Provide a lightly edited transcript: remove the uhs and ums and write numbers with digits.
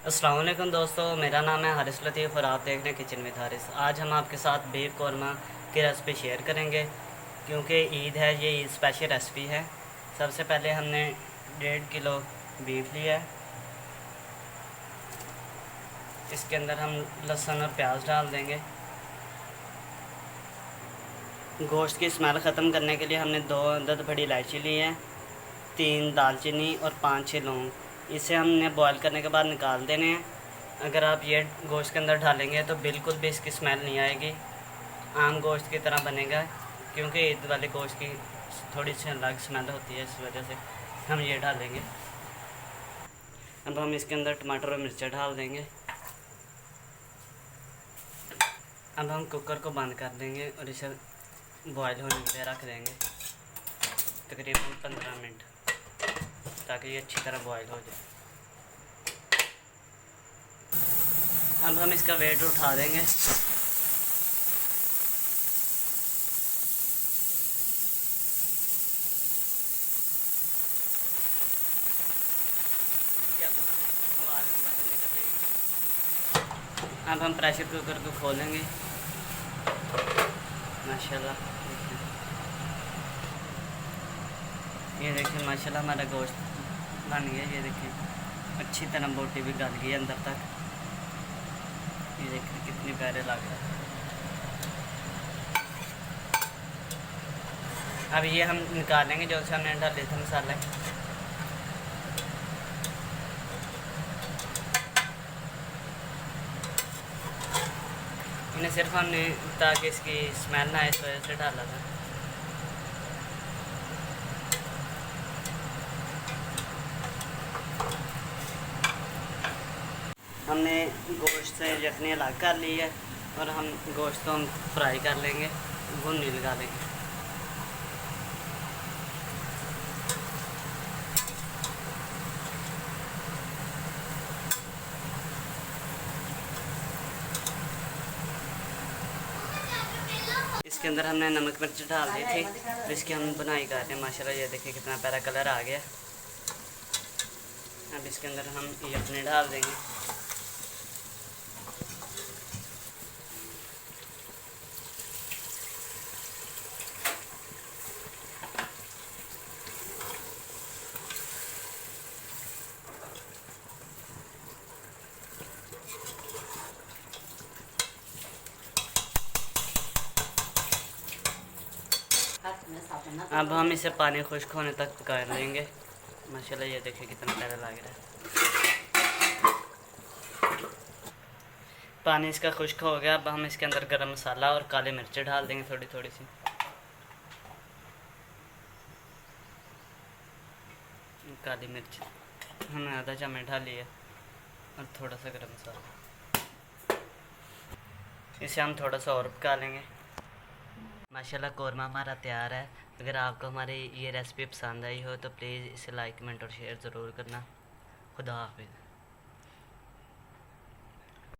अस्सलाम वालेकुम दोस्तों, मेरा नाम है हारिस लतीफ़ और आप देख रहे हैं किचन विद हारिस। आज हम आपके साथ बीफ कौरमा की रेसिपी शेयर करेंगे क्योंकि ईद है। ये ईद स्पेशल रेसिपी है। सबसे पहले हमने 1.5 किलो बीफ लिया है। इसके अंदर हम लहसुन और प्याज डाल देंगे। गोश्त की स्मेल ख़त्म करने के लिए हमने 2 अदद बड़ी इलायची ली है, 3 दालचीनी और 5-6 लौंग। इसे हमने बॉईल करने के बाद निकाल देने हैं। अगर आप ये गोश्त के अंदर डालेंगे तो बिल्कुल भी इसकी स्मेल नहीं आएगी, आम गोश्त की तरह बनेगा। क्योंकि ईद वाले गोश्त की थोड़ी सी अलग स्मेल होती है, इस वजह से हम ये डालेंगे। अब हम इसके अंदर टमाटर और मिर्चा डाल देंगे। अब हम कुकर को बंद कर देंगे और इसे बॉयल होने के लिए रख देंगे तकरीबन 15 मिनट, ताकि ये अच्छी तरह बॉयल हो जाए। अब हम इसका वेट उठा देंगे। अब हम प्रेशर कुकर को खोलेंगे। माशाल्लाह, ये देखिए माशाल्लाह हमारा गोश्त बन गया। ये देखिए अच्छी तरह बोटी भी गल गई अंदर तक। ये देखिए कितनी प्यारे लग रहा है। अब ये हम निकालेंगे जो से हमने डाले थे मसाले। इन्हें सिर्फ हमने ताकि इसकी स्मेल ना आए इस वजह से डाला था। हमने गोश्त से यखनी अलग कर ली है और हम गोश्त को हम फ्राई कर लेंगे, भुनने लगा लेंगे। इसके अंदर हमने नमक मिर्च डाल दी थी, जिसकी हम बुनाई कर रहे हैं। माशाल्लाह ये देखिए कितना प्यारा कलर आ गया। अब इसके अंदर हम यखनी डाल देंगे। अब हम इसे पानी खुश्क होने तक पका लेंगे। माशाल्लाह ये देखिए कितना प्यारा लग रहा है। पानी इसका खुश्क हो गया। अब हम इसके अंदर गरम मसाला और काली मिर्च डाल देंगे, थोड़ी थोड़ी सी। काली मिर्च हमने आधा चम्मच डाली है और थोड़ा सा गरम मसाला। इसे हम थोड़ा सा और पका लेंगे। माशाल्लाह कौरमा हमारा तैयार है। अगर आपको हमारी ये रेसिपी पसंद आई हो तो प्लीज़ इसे लाइक कमेंट और शेयर ज़रूर करना। खुदा हाफिज़।